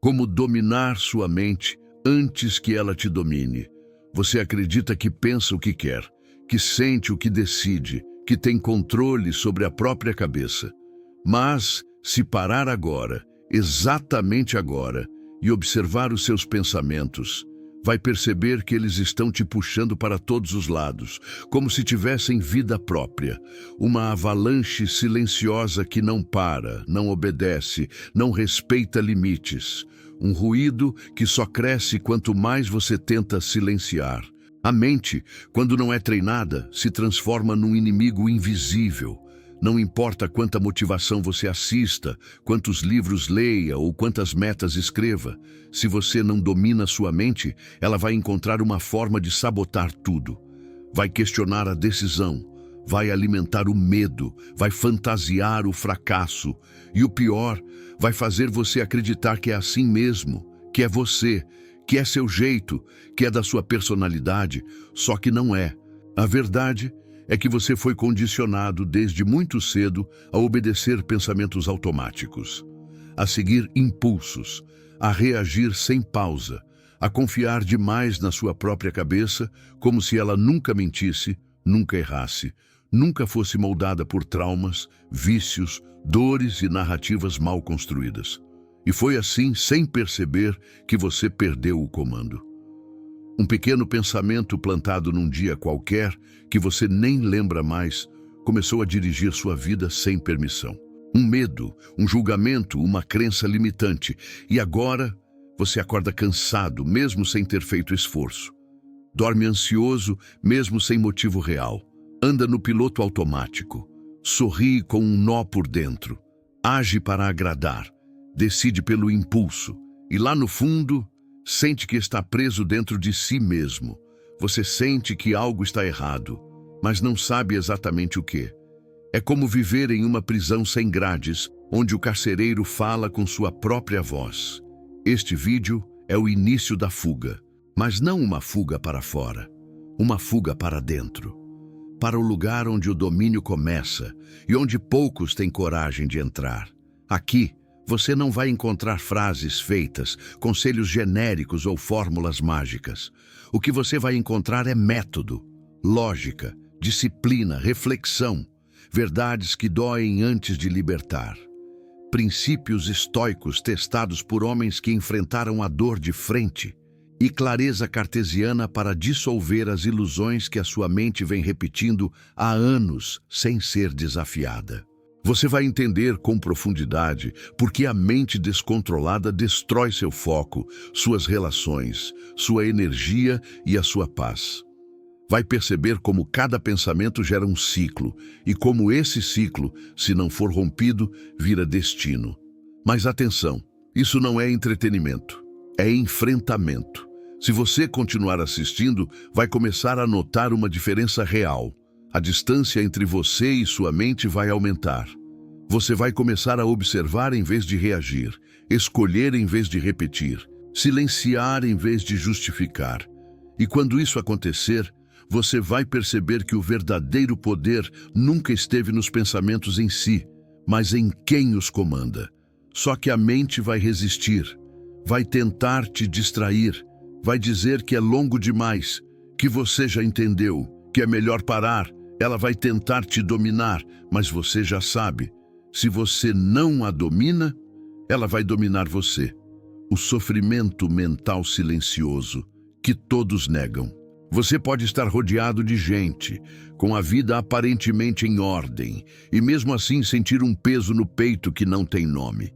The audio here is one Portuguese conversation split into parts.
Como dominar sua mente antes que ela te domine. Você acredita que pensa o que quer, que sente o que decide, que tem controle sobre a própria cabeça. Mas, se parar agora, exatamente agora, e observar os seus pensamentos, vai perceber que eles estão te puxando para todos os lados, como se tivessem vida própria. Uma avalanche silenciosa que não para, não obedece, não respeita limites. Um ruído que só cresce quanto mais você tenta silenciar. A mente, quando não é treinada, se transforma num inimigo invisível. Não importa quanta motivação você assista, quantos livros leia ou quantas metas escreva, se você não domina sua mente, ela vai encontrar uma forma de sabotar tudo. Vai questionar a decisão, vai alimentar o medo, vai fantasiar o fracasso e o pior, vai fazer você acreditar que é assim mesmo, que é você, que é seu jeito, que é da sua personalidade, só que não é. A verdade é que você foi condicionado desde muito cedo a obedecer pensamentos automáticos, a seguir impulsos, a reagir sem pausa, a confiar demais na sua própria cabeça, como se ela nunca mentisse, nunca errasse, nunca fosse moldada por traumas, vícios, dores e narrativas mal construídas. E foi assim, sem perceber, que você perdeu o comando. Um pequeno pensamento plantado num dia qualquer, que você nem lembra mais, começou a dirigir sua vida sem permissão. Um medo, um julgamento, uma crença limitante. E agora, você acorda cansado, mesmo sem ter feito esforço. Dorme ansioso, mesmo sem motivo real. Anda no piloto automático. Sorri com um nó por dentro. Age para agradar. Decide pelo impulso. E lá no fundo, sente que está preso dentro de si mesmo. Você sente que algo está errado, mas não sabe exatamente o que. É como viver em uma prisão sem grades, onde o carcereiro fala com sua própria voz. Este vídeo é o início da fuga, mas não uma fuga para fora, uma fuga para dentro. Para o lugar onde o domínio começa e onde poucos têm coragem de entrar. Aqui, você não vai encontrar frases feitas, conselhos genéricos ou fórmulas mágicas. O que você vai encontrar é método, lógica, disciplina, reflexão, verdades que doem antes de libertar. Princípios estoicos testados por homens que enfrentaram a dor de frente e clareza cartesiana para dissolver as ilusões que a sua mente vem repetindo há anos sem ser desafiada. Você vai entender com profundidade porque a mente descontrolada destrói seu foco, suas relações, sua energia e a sua paz. Vai perceber como cada pensamento gera um ciclo e como esse ciclo, se não for rompido, vira destino. Mas atenção, isso não é entretenimento, é enfrentamento. Se você continuar assistindo, vai começar a notar uma diferença real. A distância entre você e sua mente vai aumentar. Você vai começar a observar em vez de reagir, escolher em vez de repetir, silenciar em vez de justificar. E quando isso acontecer, você vai perceber que o verdadeiro poder nunca esteve nos pensamentos em si, mas em quem os comanda. Só que a mente vai resistir, vai tentar te distrair, vai dizer que é longo demais, que você já entendeu, que é melhor parar. Ela vai tentar te dominar, mas você já sabe. Se você não a domina, ela vai dominar você. O sofrimento mental silencioso que todos negam. Você pode estar rodeado de gente, com a vida aparentemente em ordem, e mesmo assim sentir um peso no peito que não tem nome.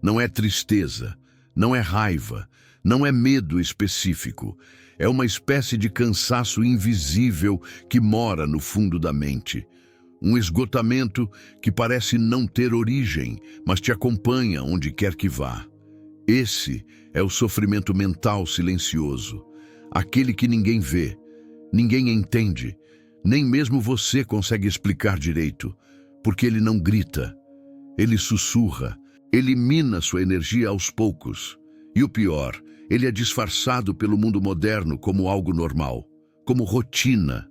Não é tristeza, não é raiva, não é medo específico. É uma espécie de cansaço invisível que mora no fundo da mente. Um esgotamento que parece não ter origem, mas te acompanha onde quer que vá. Esse é o sofrimento mental silencioso, aquele que ninguém vê, ninguém entende, nem mesmo você consegue explicar direito, porque ele não grita, ele sussurra, elimina sua energia aos poucos. E o pior, ele é disfarçado pelo mundo moderno como algo normal, como rotina,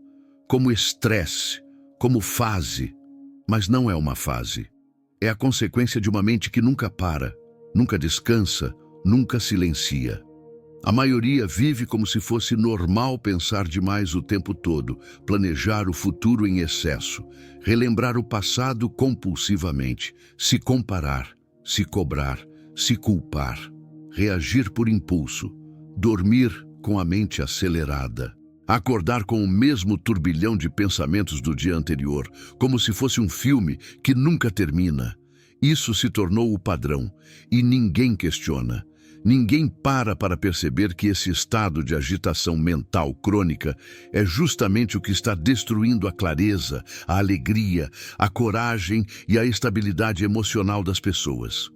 como estresse, como fase. Mas não é uma fase. É a consequência de uma mente que nunca para, nunca descansa, nunca silencia. A maioria vive como se fosse normal pensar demais o tempo todo, planejar o futuro em excesso, relembrar o passado compulsivamente, se comparar, se cobrar, se culpar, reagir por impulso, dormir com a mente acelerada, acordar com o mesmo turbilhão de pensamentos do dia anterior, como se fosse um filme que nunca termina. Isso se tornou o padrão e ninguém questiona. Ninguém para perceber que esse estado de agitação mental crônica é justamente o que está destruindo a clareza, a alegria, a coragem e a estabilidade emocional das pessoas.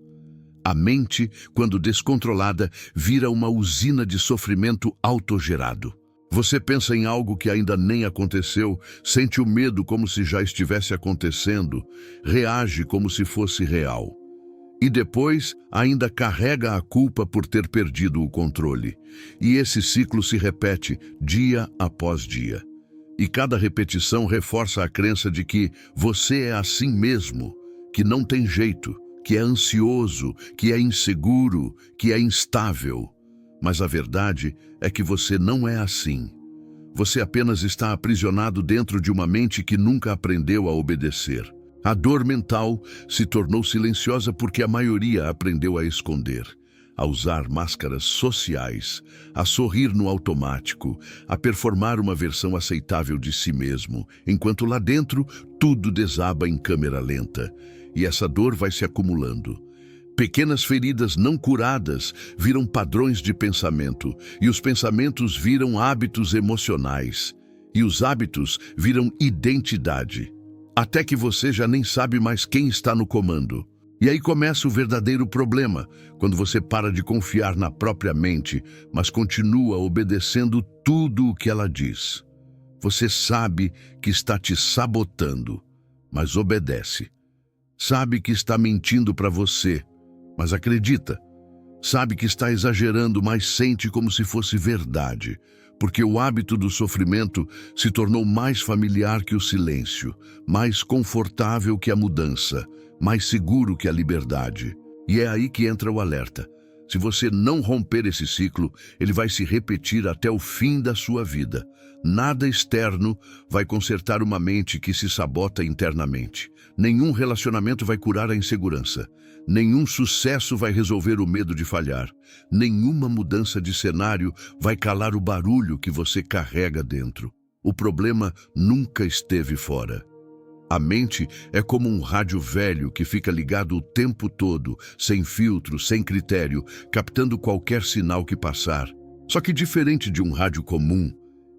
A mente, quando descontrolada, vira uma usina de sofrimento autogerado. Você pensa em algo que ainda nem aconteceu, sente o medo como se já estivesse acontecendo, reage como se fosse real. E depois ainda carrega a culpa por ter perdido o controle. E esse ciclo se repete dia após dia. E cada repetição reforça a crença de que você é assim mesmo, que não tem jeito, que é ansioso, que é inseguro, que é instável. Mas a verdade é que você não é assim. Você apenas está aprisionado dentro de uma mente que nunca aprendeu a obedecer. A dor mental se tornou silenciosa porque a maioria aprendeu a esconder, a usar máscaras sociais, a sorrir no automático, a performar uma versão aceitável de si mesmo, enquanto lá dentro tudo desaba em câmera lenta. E essa dor vai se acumulando. Pequenas feridas não curadas viram padrões de pensamento, e os pensamentos viram hábitos emocionais, e os hábitos viram identidade. Até que você já nem sabe mais quem está no comando. E aí começa o verdadeiro problema, quando você para de confiar na própria mente, mas continua obedecendo tudo o que ela diz. Você sabe que está te sabotando, mas obedece. Sabe que está mentindo para você, mas acredita. Sabe que está exagerando, mas sente como se fosse verdade. Porque o hábito do sofrimento se tornou mais familiar que o silêncio, mais confortável que a mudança, mais seguro que a liberdade. E é aí que entra o alerta. Se você não romper esse ciclo, ele vai se repetir até o fim da sua vida. Nada externo vai consertar uma mente que se sabota internamente. Nenhum relacionamento vai curar a insegurança. Nenhum sucesso vai resolver o medo de falhar. Nenhuma mudança de cenário vai calar o barulho que você carrega dentro. O problema nunca esteve fora. A mente é como um rádio velho que fica ligado o tempo todo, sem filtro, sem critério, captando qualquer sinal que passar. Só que diferente de um rádio comum,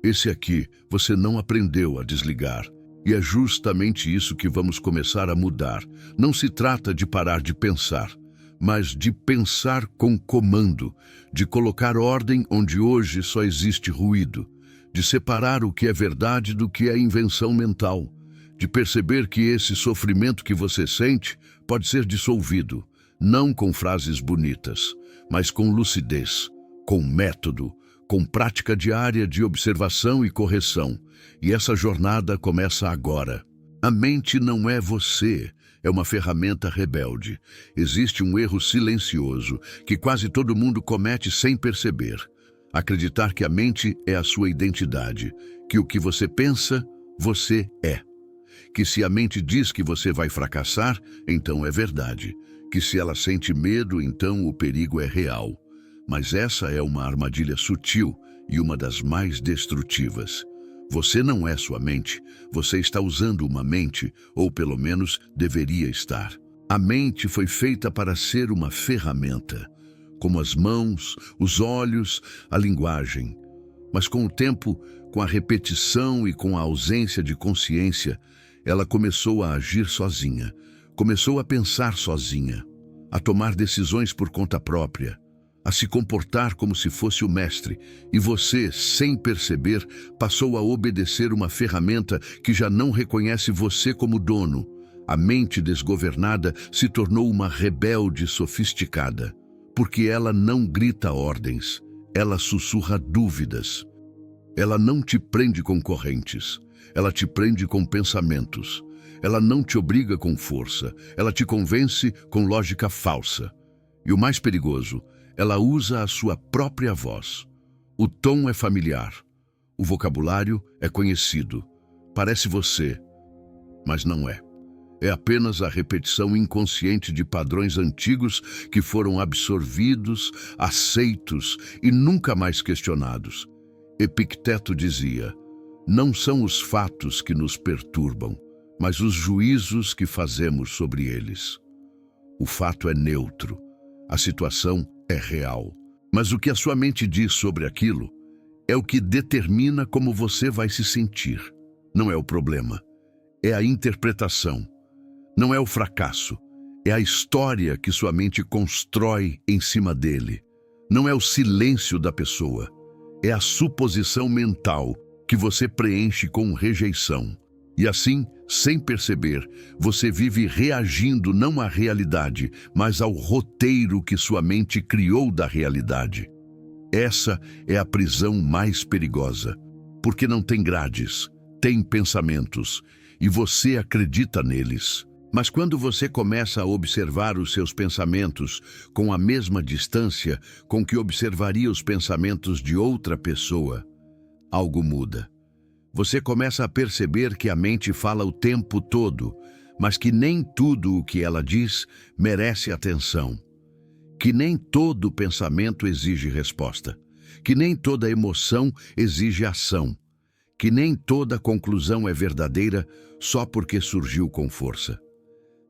esse aqui você não aprendeu a desligar. E é justamente isso que vamos começar a mudar. Não se trata de parar de pensar, mas de pensar com comando, de colocar ordem onde hoje só existe ruído, de separar o que é verdade do que é invenção mental, de perceber que esse sofrimento que você sente pode ser dissolvido, não com frases bonitas, mas com lucidez, com método, com prática diária de observação e correção. E essa jornada começa agora. A mente não é você, é uma ferramenta rebelde. Existe um erro silencioso que quase todo mundo comete sem perceber. Acreditar que a mente é a sua identidade, que o que você pensa, você é. Que se a mente diz que você vai fracassar, então é verdade. Que se ela sente medo, então o perigo é real. Mas essa é uma armadilha sutil e uma das mais destrutivas. Você não é sua mente, você está usando uma mente, ou pelo menos deveria estar. A mente foi feita para ser uma ferramenta, como as mãos, os olhos, a linguagem. Mas com o tempo, com a repetição e com a ausência de consciência, ela começou a agir sozinha, começou a pensar sozinha, a tomar decisões por conta própria, a se comportar como se fosse o mestre, e você, sem perceber, passou a obedecer uma ferramenta que já não reconhece você como dono. A mente desgovernada se tornou uma rebelde sofisticada, porque ela não grita ordens, ela sussurra dúvidas. Ela não te prende com correntes, ela te prende com pensamentos. Ela não te obriga com força, ela te convence com lógica falsa. E o mais perigoso Ela usa a sua própria voz. O tom é familiar. O vocabulário é conhecido. Parece você, mas não é. É apenas a repetição inconsciente de padrões antigos que foram absorvidos, aceitos e nunca mais questionados. Epicteto dizia: não são os fatos que nos perturbam, mas os juízos que fazemos sobre eles. O fato é neutro, a situação é real, mas o que a sua mente diz sobre aquilo é o que determina como você vai se sentir. Não é o problema, é a interpretação. Não é o fracasso, é a história que sua mente constrói em cima dele. Não é o silêncio da pessoa, é a suposição mental que você preenche com rejeição. E assim, sem perceber, você vive reagindo não à realidade, mas ao roteiro que sua mente criou da realidade. Essa é a prisão mais perigosa, porque não tem grades, tem pensamentos, e você acredita neles. Mas quando você começa a observar os seus pensamentos com a mesma distância com que observaria os pensamentos de outra pessoa, algo muda. Você começa a perceber que a mente fala o tempo todo, mas que nem tudo o que ela diz merece atenção. Que nem todo pensamento exige resposta. Que nem toda emoção exige ação. Que nem toda conclusão é verdadeira só porque surgiu com força.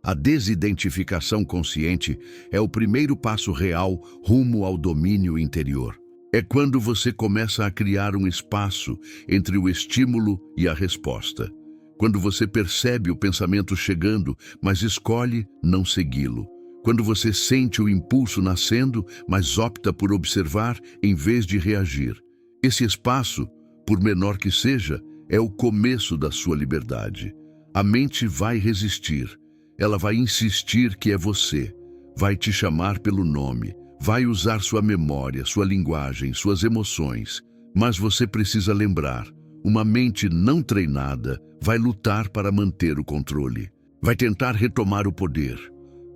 A desidentificação consciente é o primeiro passo real rumo ao domínio interior. É quando você começa a criar um espaço entre o estímulo e a resposta. Quando você percebe o pensamento chegando, mas escolhe não segui-lo. Quando você sente o impulso nascendo, mas opta por observar em vez de reagir. Esse espaço, por menor que seja, é o começo da sua liberdade. A mente vai resistir. Ela vai insistir que é você, vai te chamar pelo nome, vai usar sua memória, sua linguagem, suas emoções. Mas você precisa lembrar, uma mente não treinada vai lutar para manter o controle, vai tentar retomar o poder,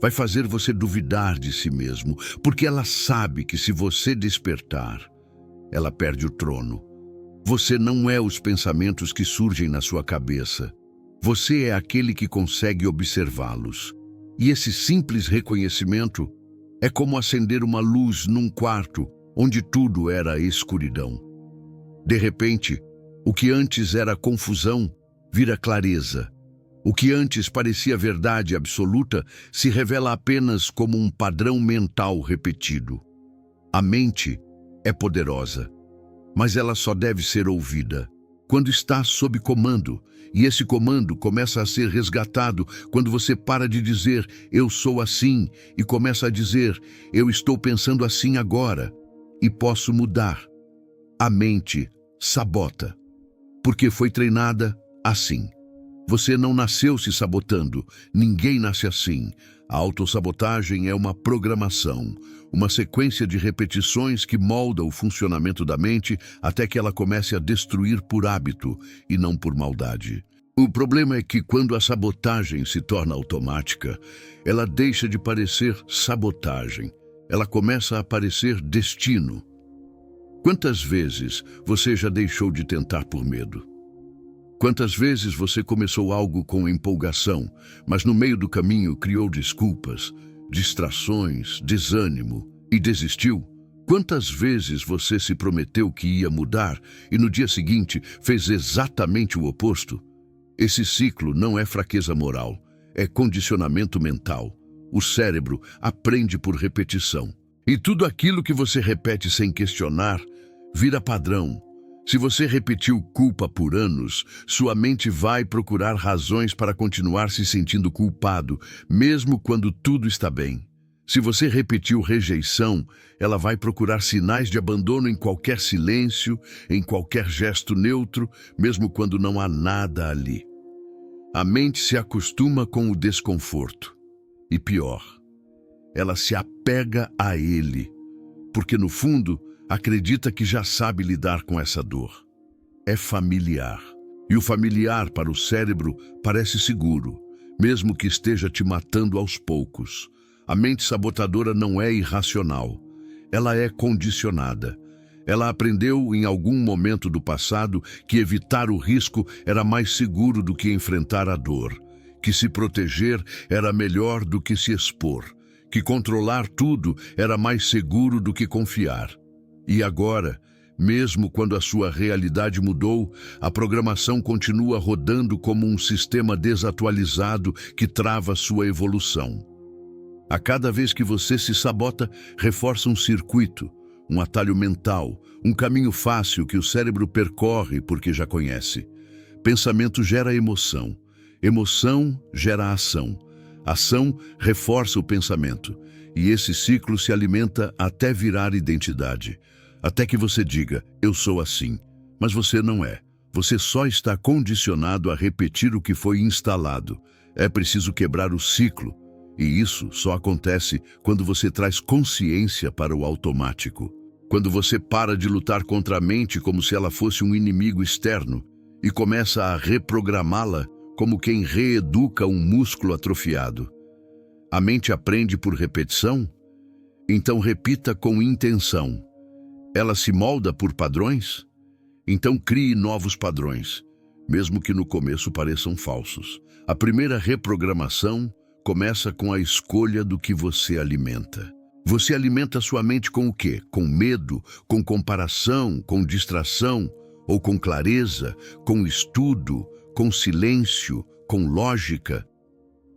vai fazer você duvidar de si mesmo, porque ela sabe que se você despertar, ela perde o trono. Você não é os pensamentos que surgem na sua cabeça. Você é aquele que consegue observá-los. E esse simples reconhecimento é como acender uma luz num quarto onde tudo era escuridão. De repente, o que antes era confusão vira clareza. O que antes parecia verdade absoluta se revela apenas como um padrão mental repetido. A mente é poderosa, mas ela só deve ser ouvida quando está sob comando, e esse comando começa a ser resgatado quando você para de dizer "eu sou assim" e começa a dizer "eu estou pensando assim agora e posso mudar". A mente sabota, porque foi treinada assim. Você não nasceu se sabotando, ninguém nasce assim. A autossabotagem é uma programação, uma sequência de repetições que molda o funcionamento da mente até que ela comece a destruir por hábito e não por maldade. O problema é que quando a sabotagem se torna automática, ela deixa de parecer sabotagem, ela começa a parecer destino. Quantas vezes você já deixou de tentar por medo? Quantas vezes você começou algo com empolgação, mas no meio do caminho criou desculpas, distrações, desânimo e desistiu? Quantas vezes você se prometeu que ia mudar e no dia seguinte fez exatamente o oposto? Esse ciclo não é fraqueza moral, é condicionamento mental. O cérebro aprende por repetição. E tudo aquilo que você repete sem questionar vira padrão. Se você repetiu culpa por anos, sua mente vai procurar razões para continuar se sentindo culpado, mesmo quando tudo está bem. Se você repetiu rejeição, ela vai procurar sinais de abandono em qualquer silêncio, em qualquer gesto neutro, mesmo quando não há nada ali. A mente se acostuma com o desconforto. E pior, ela se apega a ele, porque no fundo, acredita que já sabe lidar com essa dor. É familiar. E o familiar para o cérebro parece seguro, mesmo que esteja te matando aos poucos. A mente sabotadora não é irracional. Ela é condicionada. Ela aprendeu em algum momento do passado que evitar o risco era mais seguro do que enfrentar a dor, que se proteger era melhor do que se expor, que controlar tudo era mais seguro do que confiar. E agora, mesmo quando a sua realidade mudou, a programação continua rodando como um sistema desatualizado que trava sua evolução. A cada vez que você se sabota, reforça um circuito, um atalho mental, um caminho fácil que o cérebro percorre porque já conhece. Pensamento gera emoção, emoção gera ação, ação reforça o pensamento, e esse ciclo se alimenta até virar identidade. Até que você diga, eu sou assim, mas você não é. Você só está condicionado a repetir o que foi instalado. É preciso quebrar o ciclo, e isso só acontece quando você traz consciência para o automático. Quando você para de lutar contra a mente como se ela fosse um inimigo externo e começa a reprogramá-la como quem reeduca um músculo atrofiado. A mente aprende por repetição? Então repita com intenção. Ela se molda por padrões? Então crie novos padrões, mesmo que no começo pareçam falsos. A primeira reprogramação começa com a escolha do que você alimenta. Você alimenta sua mente com o quê? Com medo, com comparação, com distração, ou com clareza, com estudo, com silêncio, com lógica?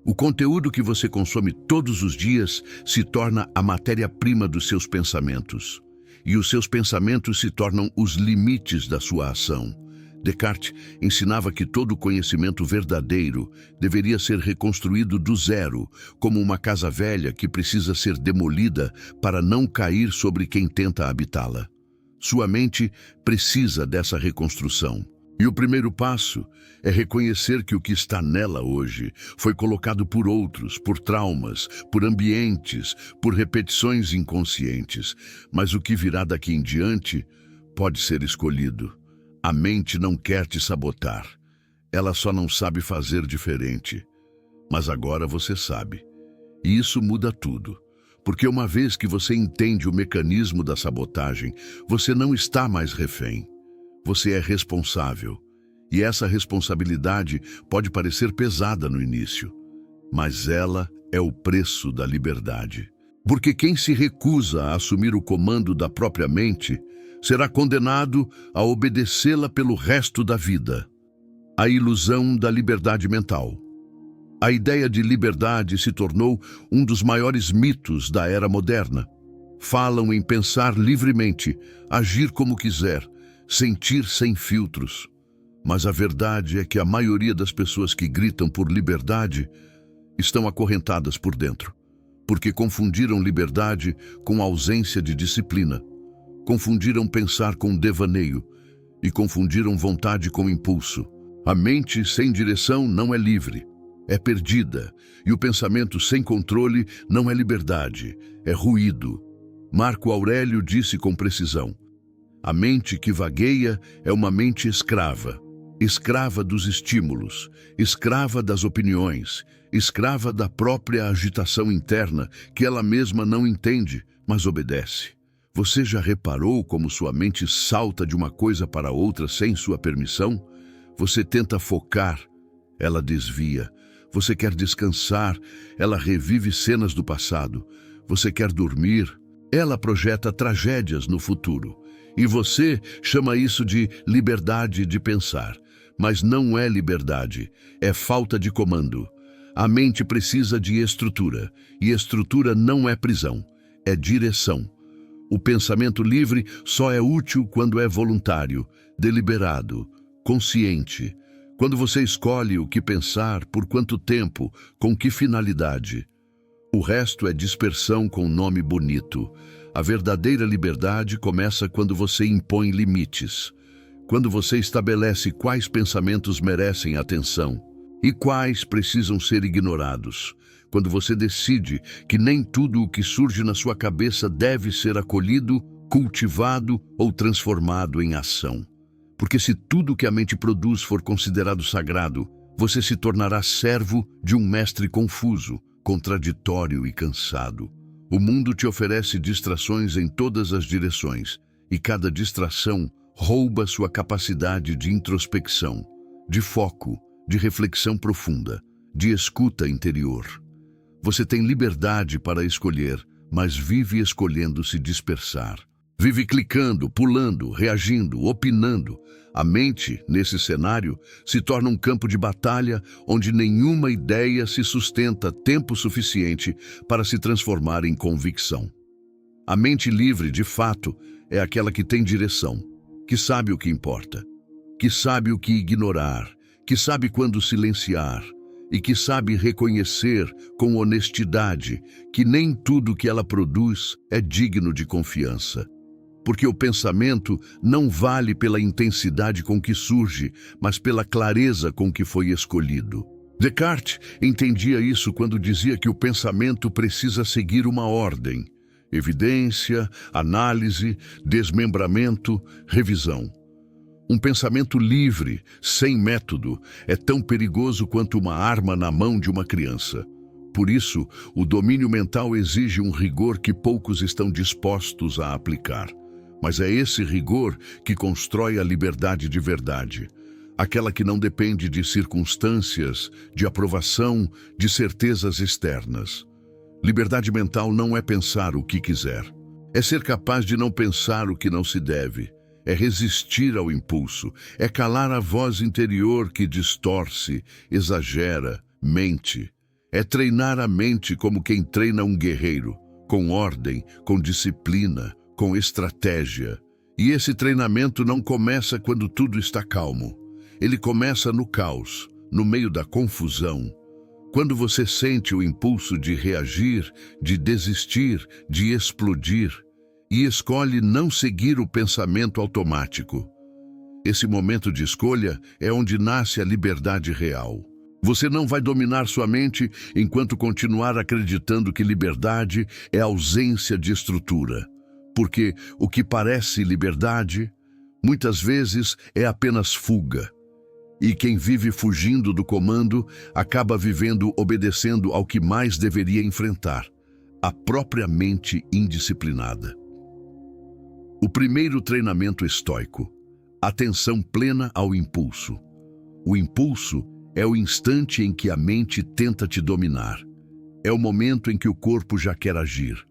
O conteúdo que você consome todos os dias se torna a matéria-prima dos seus pensamentos. E os seus pensamentos se tornam os limites da sua ação. Descartes ensinava que todo conhecimento verdadeiro deveria ser reconstruído do zero, como uma casa velha que precisa ser demolida para não cair sobre quem tenta habitá-la. Sua mente precisa dessa reconstrução. E o primeiro passo é reconhecer que o que está nela hoje foi colocado por outros, por traumas, por ambientes, por repetições inconscientes. Mas o que virá daqui em diante pode ser escolhido. A mente não quer te sabotar. Ela só não sabe fazer diferente. Mas agora você sabe. E isso muda tudo. Porque uma vez que você entende o mecanismo da sabotagem, você não está mais refém. Você é responsável, e essa responsabilidade pode parecer pesada no início, mas ela é o preço da liberdade. Porque quem se recusa a assumir o comando da própria mente será condenado a obedecê-la pelo resto da vida. A ilusão da liberdade mental. A ideia de liberdade se tornou um dos maiores mitos da era moderna. Falam em pensar livremente, agir como quiser, sentir sem filtros. Mas a verdade é que a maioria das pessoas que gritam por liberdade estão acorrentadas por dentro, porque confundiram liberdade com ausência de disciplina, confundiram pensar com devaneio e confundiram vontade com impulso. A mente sem direção não é livre, é perdida, e o pensamento sem controle não é liberdade, é ruído. Marco Aurélio disse com precisão: a mente que vagueia é uma mente escrava, escrava dos estímulos, escrava das opiniões, escrava da própria agitação interna que ela mesma não entende, mas obedece. Você já reparou como sua mente salta de uma coisa para outra sem sua permissão? Você tenta focar, ela desvia. Você quer descansar, ela revive cenas do passado. Você quer dormir, ela projeta tragédias no futuro. E você chama isso de liberdade de pensar. Mas não é liberdade, é falta de comando. A mente precisa de estrutura, e estrutura não é prisão, é direção. O pensamento livre só é útil quando é voluntário, deliberado, consciente. Quando você escolhe o que pensar, por quanto tempo, com que finalidade. O resto é dispersão com nome bonito. A verdadeira liberdade começa quando você impõe limites. Quando você estabelece quais pensamentos merecem atenção e quais precisam ser ignorados. Quando você decide que nem tudo o que surge na sua cabeça deve ser acolhido, cultivado ou transformado em ação. Porque se tudo que a mente produz for considerado sagrado, você se tornará servo de um mestre confuso, contraditório e cansado. O mundo te oferece distrações em todas as direções, e cada distração rouba sua capacidade de introspecção, de foco, de reflexão profunda, de escuta interior. Você tem liberdade para escolher, mas vive escolhendo se dispersar. Vive clicando, pulando, reagindo, opinando. A mente, nesse cenário, se torna um campo de batalha onde nenhuma ideia se sustenta tempo suficiente para se transformar em convicção. A mente livre, de fato, é aquela que tem direção, que sabe o que importa, que sabe o que ignorar, que sabe quando silenciar e que sabe reconhecer com honestidade que nem tudo que ela produz é digno de confiança. Porque o pensamento não vale pela intensidade com que surge, mas pela clareza com que foi escolhido. Descartes entendia isso quando dizia que o pensamento precisa seguir uma ordem: evidência, análise, desmembramento, revisão. Um pensamento livre, sem método, é tão perigoso quanto uma arma na mão de uma criança. Por isso, o domínio mental exige um rigor que poucos estão dispostos a aplicar. Mas é esse rigor que constrói a liberdade de verdade. Aquela que não depende de circunstâncias, de aprovação, de certezas externas. Liberdade mental não é pensar o que quiser. É ser capaz de não pensar o que não se deve. É resistir ao impulso. É calar a voz interior que distorce, exagera, mente. É treinar a mente como quem treina um guerreiro, com ordem, com disciplina, com estratégia. E esse treinamento não começa quando tudo está calmo. Ele começa no caos, no meio da confusão. Quando você sente o impulso de reagir, de desistir, de explodir, e escolhe não seguir o pensamento automático. Esse momento de escolha é onde nasce a liberdade real. Você não vai dominar sua mente enquanto continuar acreditando que liberdade é ausência de estrutura. Porque o que parece liberdade, muitas vezes é apenas fuga. E quem vive fugindo do comando acaba vivendo obedecendo ao que mais deveria enfrentar, a própria mente indisciplinada. O primeiro treinamento estoico: atenção plena ao impulso. O impulso é o instante em que a mente tenta te dominar. É o momento em que o corpo já quer agir.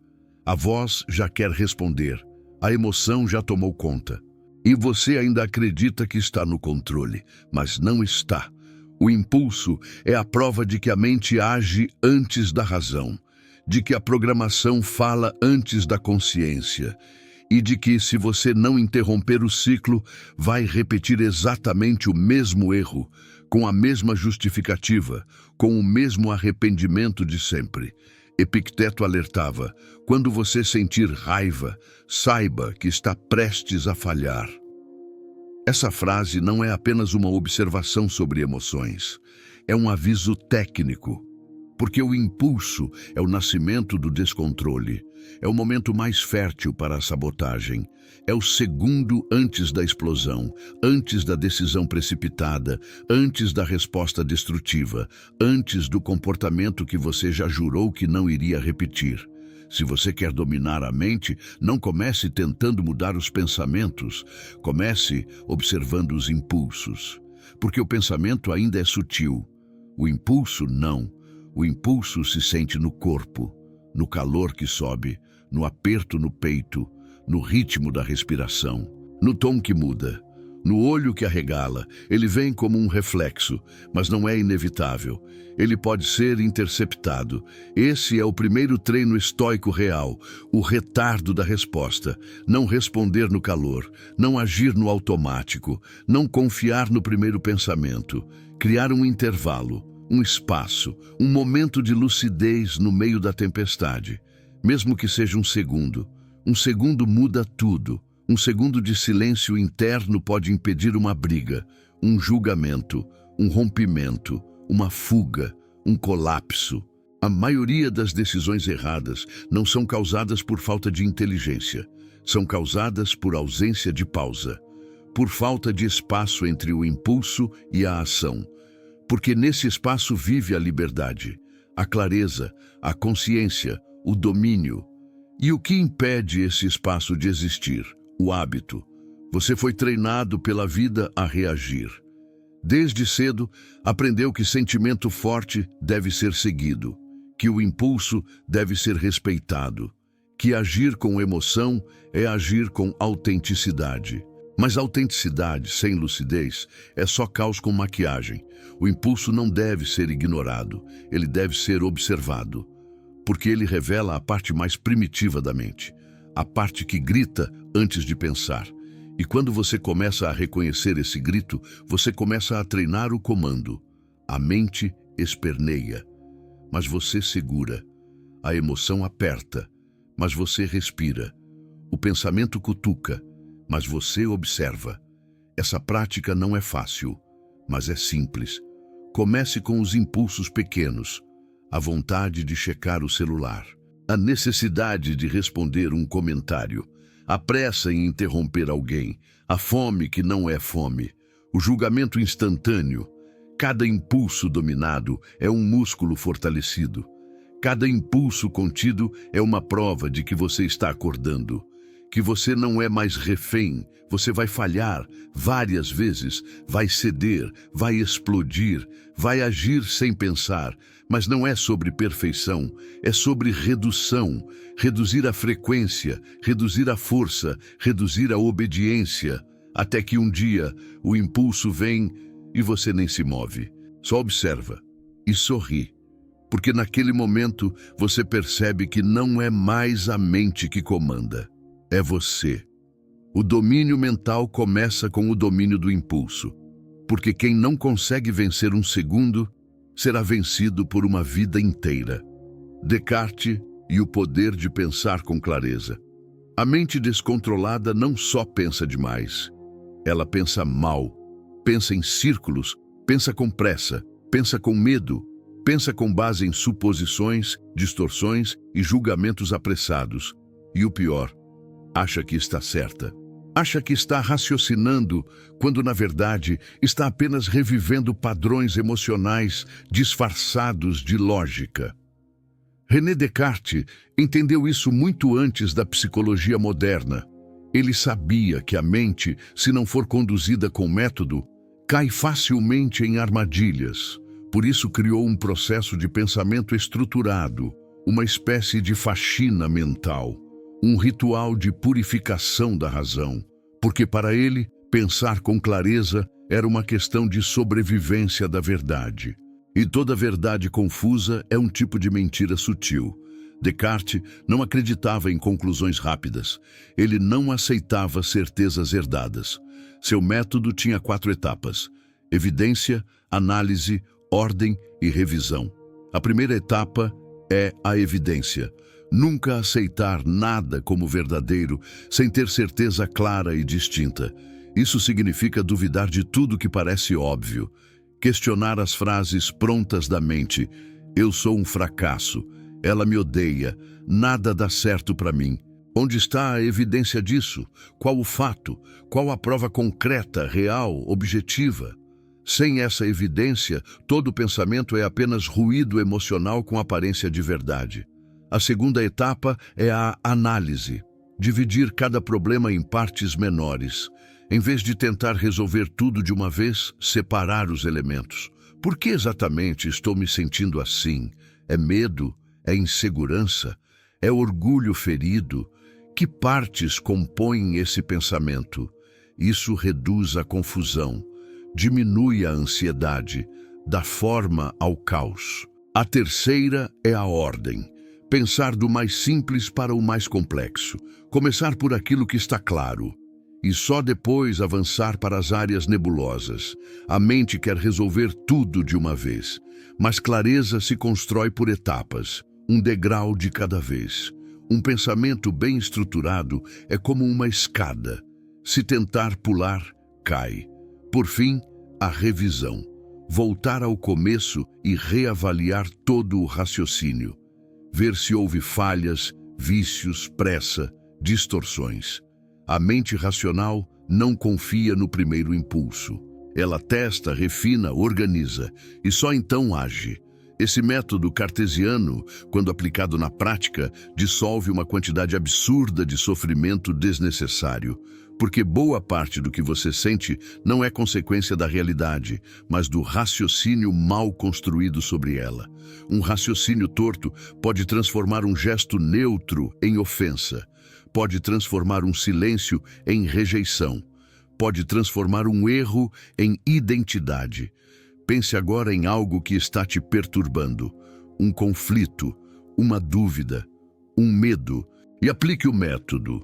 A voz já quer responder. A emoção já tomou conta. E você ainda acredita que está no controle, mas não está. O impulso é a prova de que a mente age antes da razão, de que a programação fala antes da consciência, e de que, se você não interromper o ciclo, vai repetir exatamente o mesmo erro, com a mesma justificativa, com o mesmo arrependimento de sempre. Epicteto alertava: quando você sentir raiva, saiba que está prestes a falhar. Essa frase não é apenas uma observação sobre emoções, é um aviso técnico. Porque o impulso é o nascimento do descontrole, é o momento mais fértil para a sabotagem, é o segundo antes da explosão, antes da decisão precipitada, antes da resposta destrutiva, antes do comportamento que você já jurou que não iria repetir. Se você quer dominar a mente, não comece tentando mudar os pensamentos, comece observando os impulsos. Porque o pensamento ainda é sutil, o impulso não. O impulso se sente no corpo, no calor que sobe, no aperto no peito, no ritmo da respiração, no tom que muda, no olho que arregala. Ele vem como um reflexo, mas não é inevitável. Ele pode ser interceptado. Esse é o primeiro treino estoico real, o retardo da resposta. Não responder no calor, não agir no automático, não confiar no primeiro pensamento. Criar um intervalo, um espaço, um momento de lucidez no meio da tempestade. Mesmo que seja um segundo muda tudo. Um segundo de silêncio interno pode impedir uma briga, um julgamento, um rompimento, uma fuga, um colapso. A maioria das decisões erradas não são causadas por falta de inteligência, são causadas por ausência de pausa, por falta de espaço entre o impulso e a ação. Porque nesse espaço vive a liberdade, a clareza, a consciência, o domínio. E o que impede esse espaço de existir? O hábito. Você foi treinado pela vida a reagir. Desde cedo, aprendeu que sentimento forte deve ser seguido, que o impulso deve ser respeitado, que agir com emoção é agir com autenticidade. Mas autenticidade sem lucidez é só caos com maquiagem. O impulso não deve ser ignorado, ele deve ser observado, porque ele revela a parte mais primitiva da mente, a parte que grita antes de pensar. E quando você começa a reconhecer esse grito, você começa a treinar o comando. A mente esperneia, mas você segura. A emoção aperta, mas você respira. O pensamento cutuca, mas você observa. Essa prática não é fácil, mas é simples. Comece com os impulsos pequenos, a vontade de checar o celular, a necessidade de responder um comentário, a pressa em interromper alguém, a fome que não é fome, o julgamento instantâneo. Cada impulso dominado é um músculo fortalecido. Cada impulso contido é uma prova de que você está acordando, que você não é mais refém. Você vai falhar várias vezes, vai ceder, vai explodir, vai agir sem pensar, mas não é sobre perfeição, é sobre redução, reduzir a frequência, reduzir a força, reduzir a obediência, até que um dia o impulso vem e você nem se move, só observa e sorri, porque naquele momento você percebe que não é mais a mente que comanda, é você. O domínio mental começa com o domínio do impulso, porque quem não consegue vencer um segundo será vencido por uma vida inteira. Descartes e o poder de pensar com clareza. A mente descontrolada não só pensa demais, ela pensa mal, pensa em círculos, pensa com pressa, pensa com medo, pensa com base em suposições, distorções e julgamentos apressados. E o pior, acha que está certa. Acha que está raciocinando, quando na verdade está apenas revivendo padrões emocionais disfarçados de lógica. René Descartes entendeu isso muito antes da psicologia moderna. Ele sabia que a mente, se não for conduzida com método, cai facilmente em armadilhas. Por isso criou um processo de pensamento estruturado, uma espécie de faxina mental. Um ritual de purificação da razão, porque para ele, pensar com clareza era uma questão de sobrevivência da verdade. E toda verdade confusa é um tipo de mentira sutil. Descartes não acreditava em conclusões rápidas. Ele não aceitava certezas herdadas. Seu método tinha 4 etapas: evidência, análise, ordem e revisão. A primeira etapa é a evidência. Nunca aceitar nada como verdadeiro sem ter certeza clara e distinta. Isso significa duvidar de tudo que parece óbvio. Questionar as frases prontas da mente. Eu sou um fracasso. Ela me odeia. Nada dá certo para mim. Onde está a evidência disso? Qual o fato? Qual a prova concreta, real, objetiva? Sem essa evidência, todo pensamento é apenas ruído emocional com aparência de verdade. A segunda etapa é a análise. Dividir cada problema em partes menores. Em vez de tentar resolver tudo de uma vez, separar os elementos. Por que exatamente estou me sentindo assim? É medo? É insegurança? É orgulho ferido? Que partes compõem esse pensamento? Isso reduz a confusão, diminui a ansiedade, dá forma ao caos. A terceira é a ordem. Pensar do mais simples para o mais complexo. Começar por aquilo que está claro. E só depois avançar para as áreas nebulosas. A mente quer resolver tudo de uma vez. Mas clareza se constrói por etapas, um degrau de cada vez. Um pensamento bem estruturado é como uma escada. Se tentar pular, cai. Por fim, a revisão. Voltar ao começo e reavaliar todo o raciocínio. Ver se houve falhas, vícios, pressa, distorções. A mente racional não confia no primeiro impulso. Ela testa, refina, organiza e só então age. Esse método cartesiano, quando aplicado na prática, dissolve uma quantidade absurda de sofrimento desnecessário, porque boa parte do que você sente não é consequência da realidade, mas do raciocínio mal construído sobre ela. Um raciocínio torto pode transformar um gesto neutro em ofensa, pode transformar um silêncio em rejeição, pode transformar um erro em identidade. Pense agora em algo que está te perturbando, um conflito, uma dúvida, um medo, e aplique o método.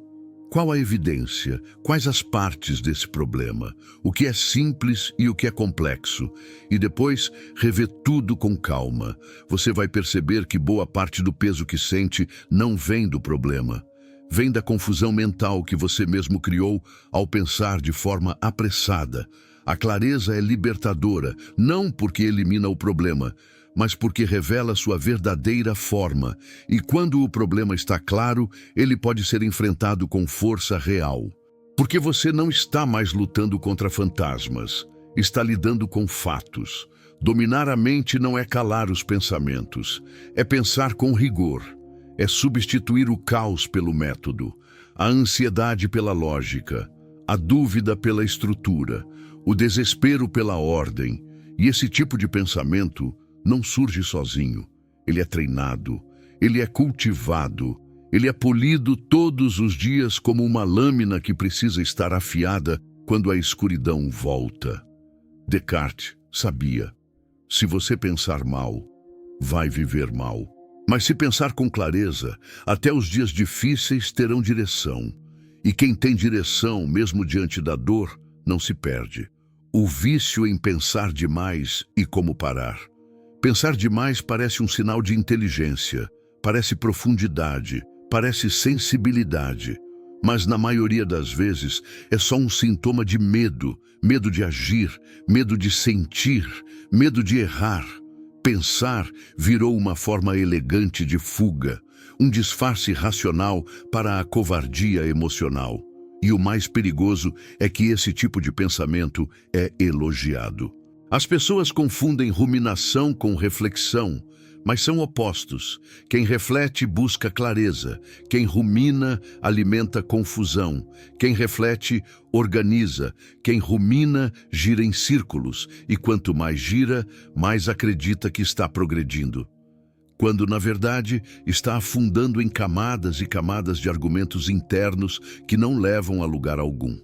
Qual a evidência? Quais as partes desse problema? O que é simples e o que é complexo? E depois, revê tudo com calma. Você vai perceber que boa parte do peso que sente não vem do problema. Vem da confusão mental que você mesmo criou ao pensar de forma apressada. A clareza é libertadora, não porque elimina o problema, mas porque revela sua verdadeira forma. E quando o problema está claro, ele pode ser enfrentado com força real. Porque você não está mais lutando contra fantasmas, está lidando com fatos. Dominar a mente não é calar os pensamentos, é pensar com rigor, é substituir o caos pelo método, a ansiedade pela lógica, a dúvida pela estrutura, o desespero pela ordem. E esse tipo de pensamento não surge sozinho. Ele é treinado, ele é cultivado, ele é polido todos os dias como uma lâmina que precisa estar afiada quando a escuridão volta. Descartes sabia: se você pensar mal, vai viver mal. Mas se pensar com clareza, até os dias difíceis terão direção. E quem tem direção, mesmo diante da dor, não se perde. O vício em pensar demais e como parar. Pensar demais parece um sinal de inteligência, parece profundidade, parece sensibilidade. Mas na maioria das vezes é só um sintoma de medo, medo de agir, medo de sentir, medo de errar. Pensar virou uma forma elegante de fuga, um disfarce racional para a covardia emocional. E o mais perigoso é que esse tipo de pensamento é elogiado. As pessoas confundem ruminação com reflexão, mas são opostos. Quem reflete busca clareza, quem rumina alimenta confusão, quem reflete organiza, quem rumina gira em círculos, e quanto mais gira, mais acredita que está progredindo, quando na verdade está afundando em camadas e camadas de argumentos internos que não levam a lugar algum.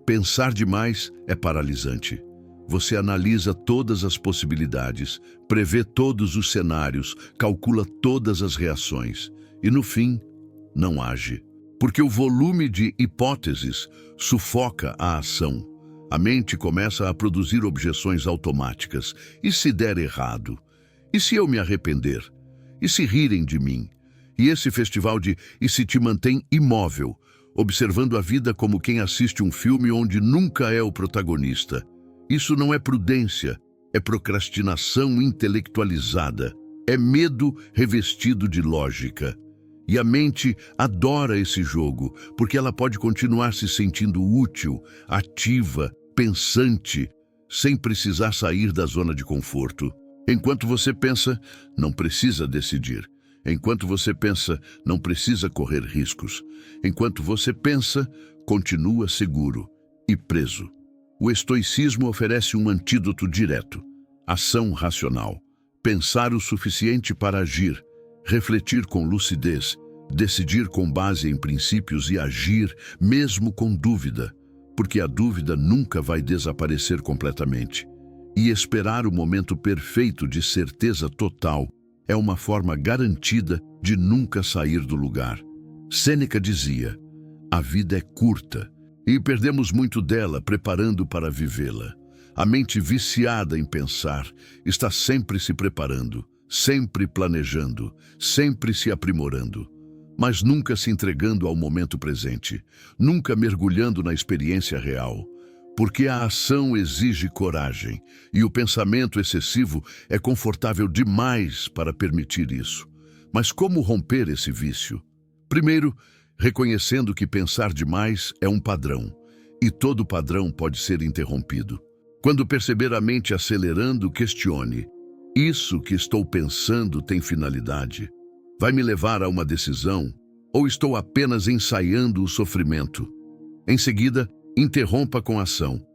Pensar demais é paralisante. Você analisa todas as possibilidades, prevê todos os cenários, calcula todas as reações e, no fim, não age. Porque o volume de hipóteses sufoca a ação. A mente começa a produzir objeções automáticas. E se der errado? E se eu me arrepender? E se rirem de mim? E esse festival de "e se" te mantém imóvel, observando a vida como quem assiste um filme onde nunca é o protagonista. Isso não é prudência, é procrastinação intelectualizada, é medo revestido de lógica. E a mente adora esse jogo, porque ela pode continuar se sentindo útil, ativa, pensante, sem precisar sair da zona de conforto. Enquanto você pensa, não precisa decidir. Enquanto você pensa, não precisa correr riscos. Enquanto você pensa, continua seguro e preso. O estoicismo oferece um antídoto direto: ação racional. Pensar o suficiente para agir, refletir com lucidez, decidir com base em princípios e agir mesmo com dúvida, porque a dúvida nunca vai desaparecer completamente. E esperar o momento perfeito de certeza total é uma forma garantida de nunca sair do lugar. Sêneca dizia: a vida é curta, e perdemos muito dela preparando para vivê-la. A mente viciada em pensar está sempre se preparando, sempre planejando, sempre se aprimorando, mas nunca se entregando ao momento presente, nunca mergulhando na experiência real. Porque a ação exige coragem, e o pensamento excessivo é confortável demais para permitir isso. Mas como romper esse vício? Primeiro, reconhecendo que pensar demais é um padrão, e todo padrão pode ser interrompido. Quando perceber a mente acelerando, questione: Isso que estou pensando tem finalidade? Vai me levar a uma decisão? Ou estou apenas ensaiando o sofrimento? Em seguida, interrompa com ação.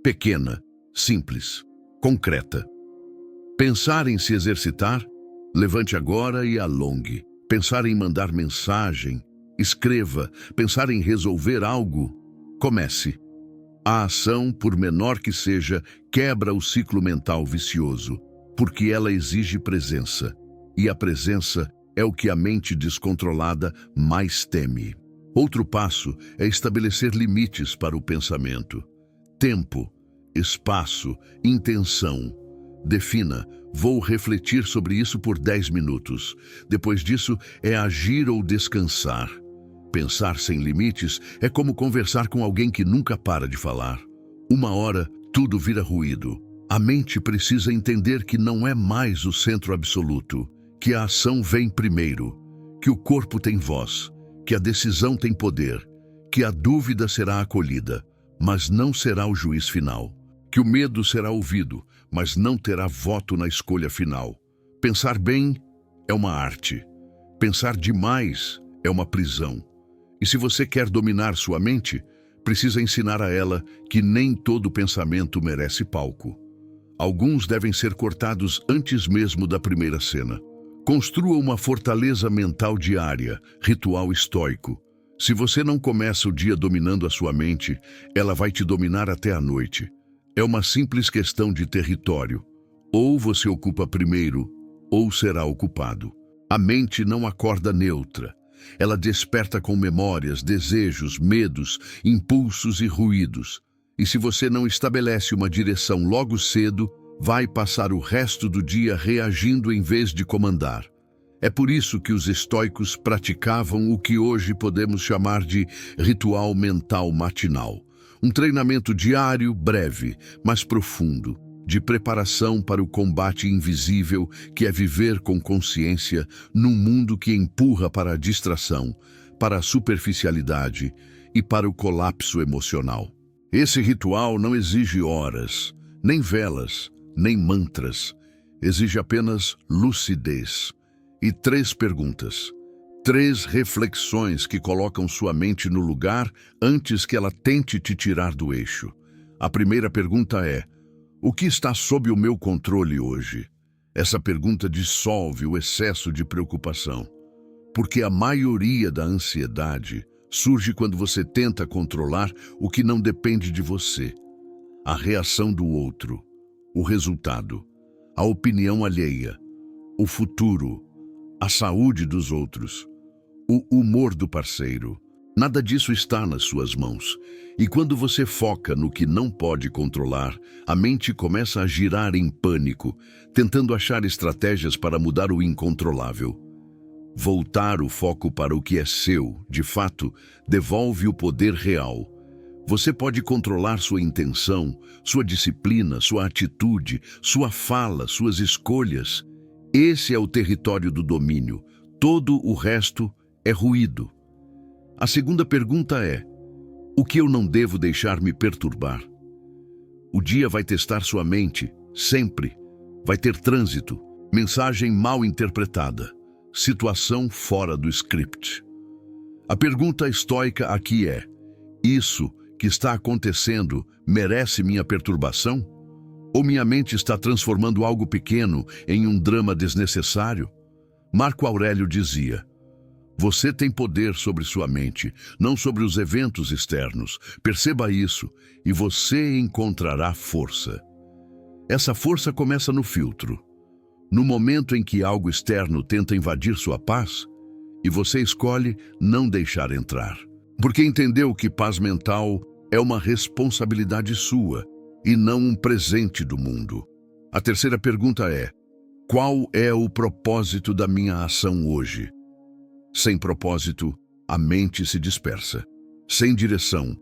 Pequena, simples, concreta. Pensar em se exercitar? Levante agora e alongue. Pensar em mandar mensagem? Escreva. Pensar em resolver algo? Comece. A ação, por menor que seja, quebra o ciclo mental vicioso, porque ela exige presença. E a presença é o que a mente descontrolada mais teme. Outro passo é estabelecer limites para o pensamento. Tempo, espaço, intenção. Defina: vou refletir sobre isso por 10 minutos. Depois disso, é agir ou descansar. Pensar sem limites é como conversar com alguém que nunca para de falar. Uma hora, tudo vira ruído. A mente precisa entender que não é mais o centro absoluto, que a ação vem primeiro, que o corpo tem voz, que a decisão tem poder, que a dúvida será acolhida, mas não será o juiz final, que o medo será ouvido, mas não terá voto na escolha final. Pensar bem é uma arte. Pensar demais é uma prisão. E se você quer dominar sua mente, precisa ensinar a ela que nem todo pensamento merece palco. Alguns devem ser cortados antes mesmo da primeira cena. Construa uma fortaleza mental diária, ritual estoico. Se você não começa o dia dominando a sua mente, ela vai te dominar até a noite. É uma simples questão de território. Ou você ocupa primeiro, ou será ocupado. A mente não acorda neutra. Ela desperta com memórias, desejos, medos, impulsos e ruídos. E se você não estabelece uma direção logo cedo, vai passar o resto do dia reagindo em vez de comandar. É por isso que os estoicos praticavam o que hoje podemos chamar de ritual mental matinal. Um treinamento diário, breve, mas profundo, de preparação para o combate invisível que é viver com consciência num mundo que empurra para a distração, para a superficialidade e para o colapso emocional. Esse ritual não exige horas, nem velas, nem mantras. Exige apenas lucidez e 3 perguntas. 3 reflexões que colocam sua mente no lugar antes que ela tente te tirar do eixo. A primeira pergunta é: o que está sob o meu controle hoje? Essa pergunta dissolve o excesso de preocupação, porque a maioria da ansiedade surge quando você tenta controlar o que não depende de você. A reação do outro, o resultado, a opinião alheia, o futuro, a saúde dos outros, o humor do parceiro. Nada disso está nas suas mãos. E quando você foca no que não pode controlar, a mente começa a girar em pânico, tentando achar estratégias para mudar o incontrolável. Voltar o foco para o que é seu, de fato, devolve o poder real. Você pode controlar sua intenção, sua disciplina, sua atitude, sua fala, suas escolhas. Esse é o território do domínio. Todo o resto é ruído. A segunda pergunta é: o que eu não devo deixar me perturbar? O dia vai testar sua mente, sempre. Vai ter trânsito, mensagem mal interpretada, situação fora do script. A pergunta estoica aqui é: isso que está acontecendo merece minha perturbação? Ou minha mente está transformando algo pequeno em um drama desnecessário? Marco Aurélio dizia: você tem poder sobre sua mente, não sobre os eventos externos. Perceba isso e você encontrará força. Essa força começa no filtro. No momento em que algo externo tenta invadir sua paz, e você escolhe não deixar entrar. Porque entendeu que paz mental é uma responsabilidade sua e não um presente do mundo. A terceira pergunta é: qual é o propósito da minha ação hoje? Sem propósito, a mente se dispersa. Sem direção,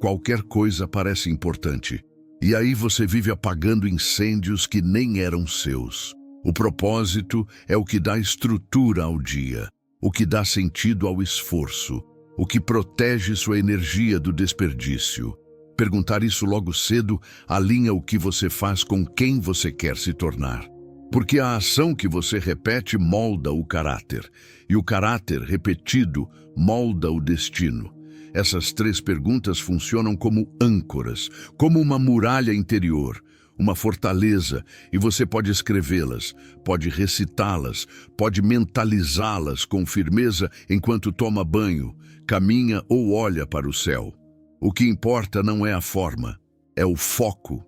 qualquer coisa parece importante. E aí você vive apagando incêndios que nem eram seus. O propósito é o que dá estrutura ao dia, o que dá sentido ao esforço, o que protege sua energia do desperdício. Perguntar isso logo cedo alinha o que você faz com quem você quer se tornar. Porque a ação que você repete molda o caráter, e o caráter repetido molda o destino. Essas três perguntas funcionam como âncoras, como uma muralha interior, uma fortaleza, e você pode escrevê-las, pode recitá-las, pode mentalizá-las com firmeza enquanto toma banho, caminha ou olha para o céu. O que importa não é a forma, é o foco.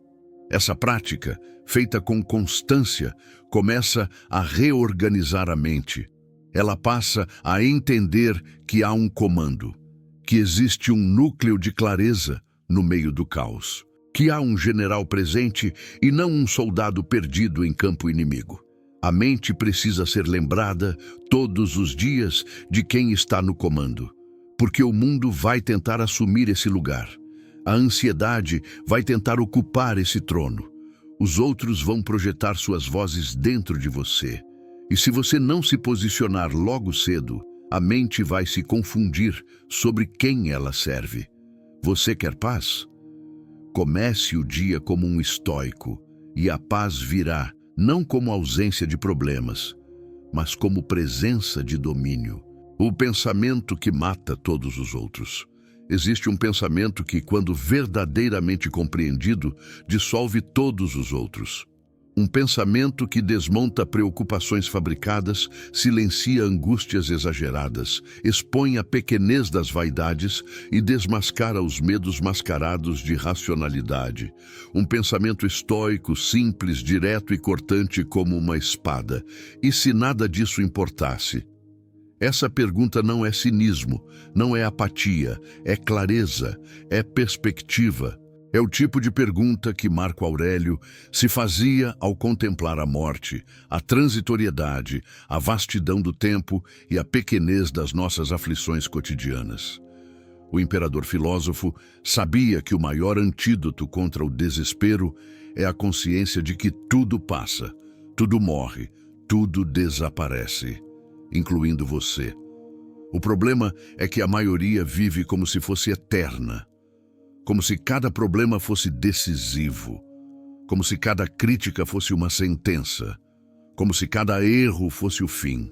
Essa prática, feita com constância, começa a reorganizar a mente. Ela passa a entender que há um comando, que existe um núcleo de clareza no meio do caos, que há um general presente e não um soldado perdido em campo inimigo. A mente precisa ser lembrada todos os dias de quem está no comando, porque o mundo vai tentar assumir esse lugar. A ansiedade vai tentar ocupar esse trono. Os outros vão projetar suas vozes dentro de você. E se você não se posicionar logo cedo, a mente vai se confundir sobre quem ela serve. Você quer paz? Comece o dia como um estoico, e a paz virá, não como ausência de problemas, mas como presença de domínio. O pensamento que mata todos os outros. Existe um pensamento que, quando verdadeiramente compreendido, dissolve todos os outros. Um pensamento que desmonta preocupações fabricadas, silencia angústias exageradas, expõe a pequenez das vaidades e desmascara os medos mascarados de racionalidade. Um pensamento estoico, simples, direto e cortante como uma espada. E se nada disso importasse? Essa pergunta não é cinismo, não é apatia, é clareza, é perspectiva. É o tipo de pergunta que Marco Aurélio se fazia ao contemplar a morte, a transitoriedade, a vastidão do tempo e a pequenez das nossas aflições cotidianas. O imperador filósofo sabia que o maior antídoto contra o desespero é a consciência de que tudo passa, tudo morre, tudo desaparece, incluindo você. O problema é que a maioria vive como se fosse eterna, como se cada problema fosse decisivo, como se cada crítica fosse uma sentença, como se cada erro fosse o fim.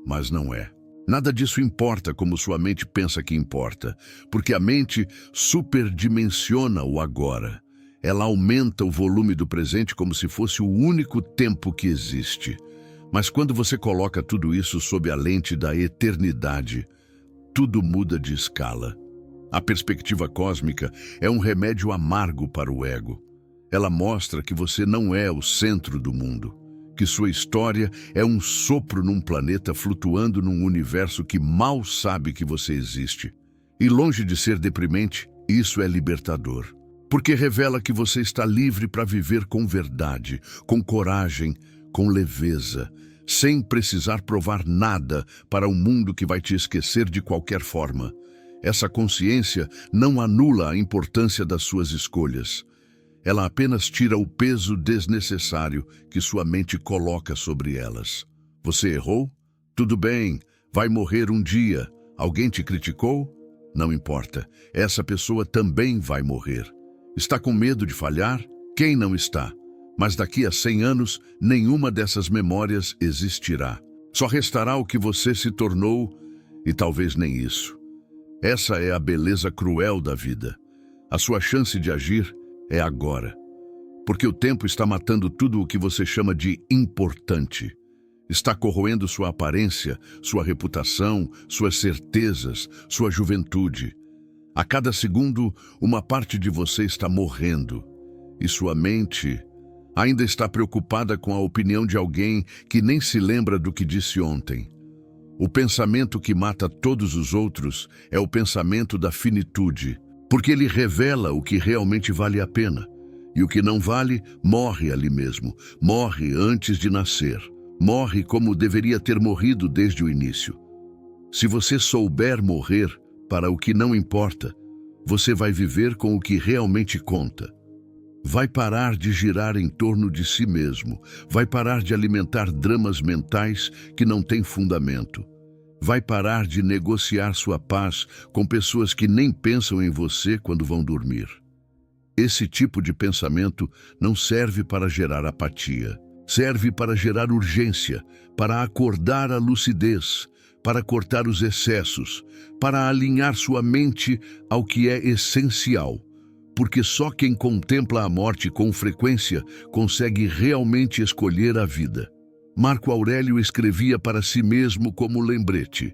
Mas não é. Nada disso importa como sua mente pensa que importa, porque a mente superdimensiona o agora. Ela aumenta o volume do presente como se fosse o único tempo que existe. Mas quando você coloca tudo isso sob a lente da eternidade, tudo muda de escala. A perspectiva cósmica é um remédio amargo para o ego. Ela mostra que você não é o centro do mundo, que sua história é um sopro num planeta flutuando num universo que mal sabe que você existe. E longe de ser deprimente, isso é libertador, porque revela que você está livre para viver com verdade, com coragem, com leveza, sem precisar provar nada para um mundo que vai te esquecer de qualquer forma. Essa consciência não anula a importância das suas escolhas. Ela apenas tira o peso desnecessário que sua mente coloca sobre elas. Você errou? Tudo bem, vai morrer um dia. Alguém te criticou? Não importa, essa pessoa também vai morrer. Está com medo de falhar? Quem não está? Mas daqui a 100 anos, nenhuma dessas memórias existirá. Só restará o que você se tornou e talvez nem isso. Essa é a beleza cruel da vida. A sua chance de agir é agora. Porque o tempo está matando tudo o que você chama de importante. Está corroendo sua aparência, sua reputação, suas certezas, sua juventude. A cada segundo, uma parte de você está morrendo. E sua mente ainda está preocupada com a opinião de alguém que nem se lembra do que disse ontem. O pensamento que mata todos os outros é o pensamento da finitude, porque ele revela o que realmente vale a pena. E o que não vale, morre ali mesmo, morre antes de nascer, morre como deveria ter morrido desde o início. Se você souber morrer para o que não importa, você vai viver com o que realmente conta. Vai parar de girar em torno de si mesmo, vai parar de alimentar dramas mentais que não têm fundamento. Vai parar de negociar sua paz com pessoas que nem pensam em você quando vão dormir. Esse tipo de pensamento não serve para gerar apatia. Serve para gerar urgência, para acordar a lucidez, para cortar os excessos, para alinhar sua mente ao que é essencial. Porque só quem contempla a morte com frequência consegue realmente escolher a vida. Marco Aurélio escrevia para si mesmo como lembrete: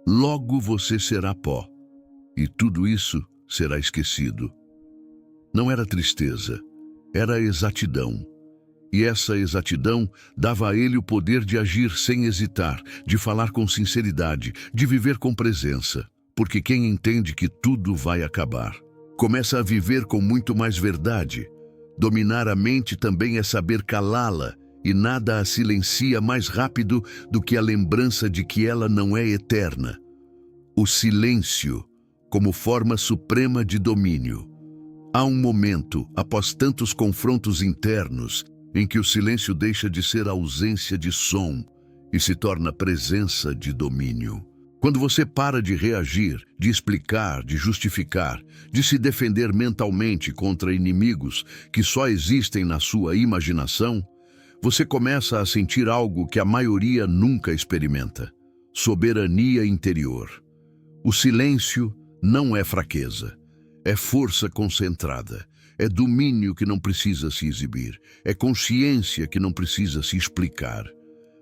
logo você será pó, e tudo isso será esquecido. Não era tristeza, era exatidão. E essa exatidão dava a ele o poder de agir sem hesitar, de falar com sinceridade, de viver com presença. Porque quem entende que tudo vai acabar, começa a viver com muito mais verdade. Dominar a mente também é saber calá-la, e nada a silencia mais rápido do que a lembrança de que ela não é eterna. O silêncio, como forma suprema de domínio. Há um momento, após tantos confrontos internos, em que o silêncio deixa de ser ausência de som e se torna presença de domínio. Quando você para de reagir, de explicar, de justificar, de se defender mentalmente contra inimigos que só existem na sua imaginação, você começa a sentir algo que a maioria nunca experimenta: soberania interior. O silêncio não é fraqueza, é força concentrada. É domínio que não precisa se exibir, é consciência que não precisa se explicar.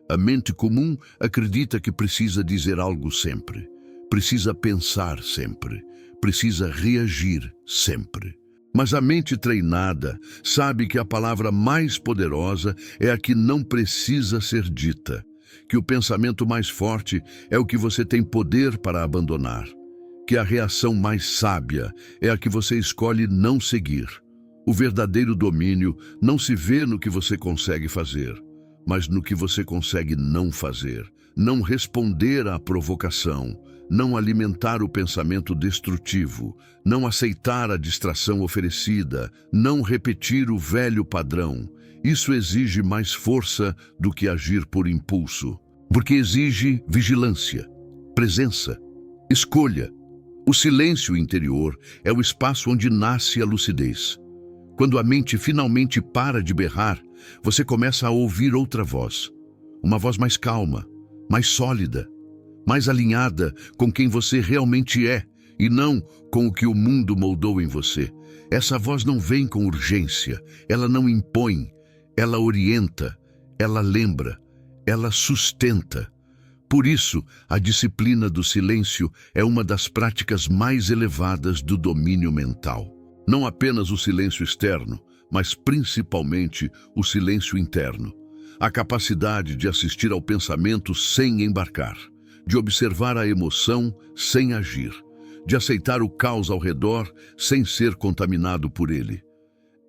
A mente comum acredita que precisa dizer algo sempre, precisa pensar sempre, precisa reagir sempre. Mas a mente treinada sabe que a palavra mais poderosa é a que não precisa ser dita, que o pensamento mais forte é o que você tem poder para abandonar, que a reação mais sábia é a que você escolhe não seguir. O verdadeiro domínio não se vê no que você consegue fazer, mas no que você consegue não fazer. Não responder à provocação, não alimentar o pensamento destrutivo, não aceitar a distração oferecida, não repetir o velho padrão. Isso exige mais força do que agir por impulso, porque exige vigilância, presença, escolha. O silêncio interior é o espaço onde nasce a lucidez. Quando a mente finalmente para de berrar, você começa a ouvir outra voz. Uma voz mais calma, mais sólida, mais alinhada com quem você realmente é e não com o que o mundo moldou em você. Essa voz não vem com urgência, ela não impõe, ela orienta, ela lembra, ela sustenta. Por isso, a disciplina do silêncio é uma das práticas mais elevadas do domínio mental. Não apenas o silêncio externo, mas principalmente o silêncio interno. A capacidade de assistir ao pensamento sem embarcar, de observar a emoção sem agir, de aceitar o caos ao redor sem ser contaminado por ele.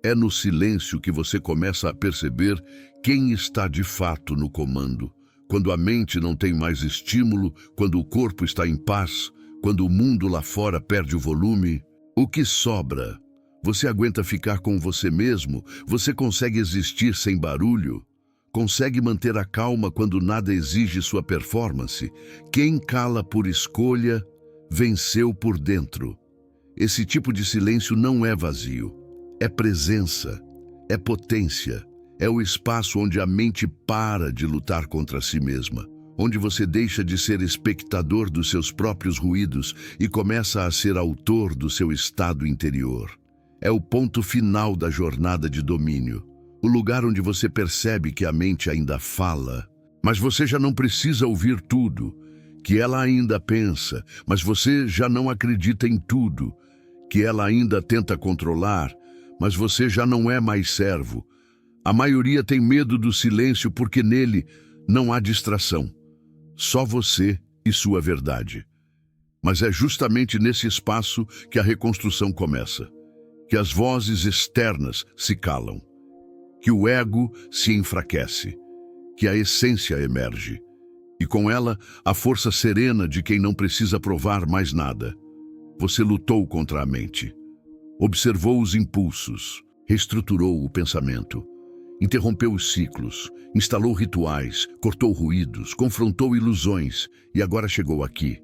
É no silêncio que você começa a perceber quem está de fato no comando. Quando a mente não tem mais estímulo, quando o corpo está em paz, quando o mundo lá fora perde o volume, o que sobra? Você aguenta ficar com você mesmo? Você consegue existir sem barulho? Consegue manter a calma quando nada exige sua performance? Quem cala por escolha, venceu por dentro. Esse tipo de silêncio não é vazio. É presença, é potência, é o espaço onde a mente para de lutar contra si mesma, onde você deixa de ser espectador dos seus próprios ruídos e começa a ser autor do seu estado interior. É o ponto final da jornada de domínio, o lugar onde você percebe que a mente ainda fala, mas você já não precisa ouvir tudo, que ela ainda pensa, mas você já não acredita em tudo, que ela ainda tenta controlar, mas você já não é mais servo. A maioria tem medo do silêncio porque nele não há distração, só você e sua verdade. Mas é justamente nesse espaço que a reconstrução começa, que as vozes externas se calam, que o ego se enfraquece, que a essência emerge, e com ela a força serena de quem não precisa provar mais nada. Você lutou contra a mente, observou os impulsos, reestruturou o pensamento, interrompeu os ciclos, instalou rituais, cortou ruídos, confrontou ilusões e agora chegou aqui,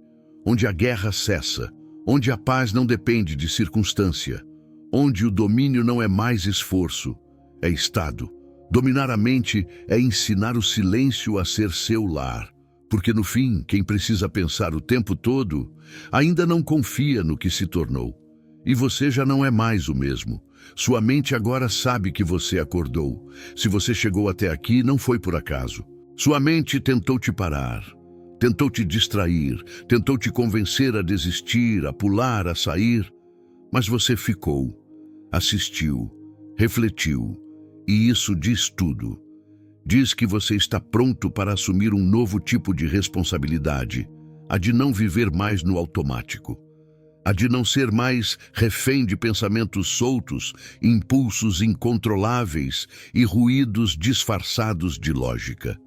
onde a guerra cessa, onde a paz não depende de circunstância, onde o domínio não é mais esforço, é estado, Dominar a mente é ensinar o silêncio a ser seu lar, porque no fim, quem precisa pensar o tempo todo ainda não confia no que se tornou. E você já não é mais o mesmo. Sua mente agora sabe que você acordou. Se você chegou até aqui, não foi por acaso. Sua mente tentou te parar, tentou te distrair, tentou te convencer a desistir, a pular, a sair, mas você ficou, assistiu, refletiu, e isso diz tudo. Diz que você está pronto para assumir um novo tipo de responsabilidade, a de não viver mais no automático, a de não ser mais refém de pensamentos soltos, impulsos incontroláveis e ruídos disfarçados de lógica.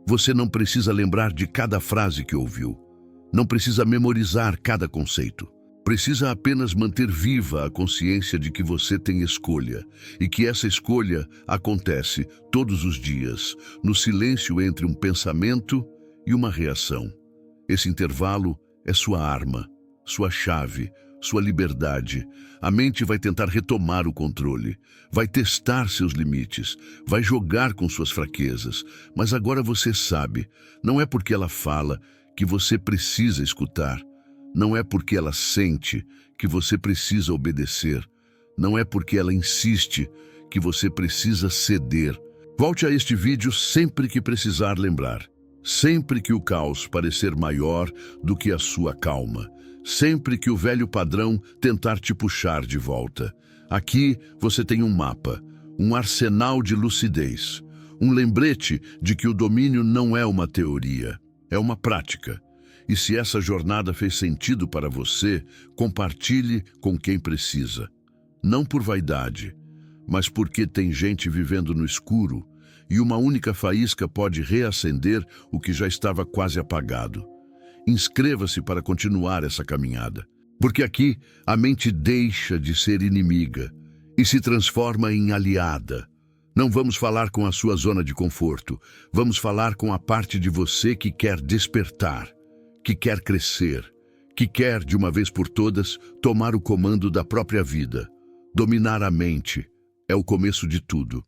Você não precisa lembrar de cada frase que ouviu. Não precisa memorizar cada conceito. Precisa apenas manter viva a consciência de que você tem escolha e que essa escolha acontece todos os dias, no silêncio entre um pensamento e uma reação. Esse intervalo é sua arma, sua chave, sua liberdade. A mente vai tentar retomar o controle, vai testar seus limites, vai jogar com suas fraquezas, mas agora você sabe, não é porque ela fala que você precisa escutar, não é porque ela sente que você precisa obedecer, não é porque ela insiste que você precisa ceder. Volte a este vídeo sempre que precisar lembrar, sempre que o caos parecer maior do que a sua calma, sempre que o velho padrão tentar te puxar de volta. Aqui você tem um mapa, um arsenal de lucidez, um lembrete de que o domínio não é uma teoria, é uma prática. E se essa jornada fez sentido para você, compartilhe com quem precisa. Não por vaidade, mas porque tem gente vivendo no escuro e uma única faísca pode reacender o que já estava quase apagado. Inscreva-se para continuar essa caminhada, porque aqui a mente deixa de ser inimiga e se transforma em aliada. Não vamos falar com a sua zona de conforto, vamos falar com a parte de você que quer despertar, que quer crescer, que quer, de uma vez por todas, tomar o comando da própria vida. Dominar a mente é o começo de tudo.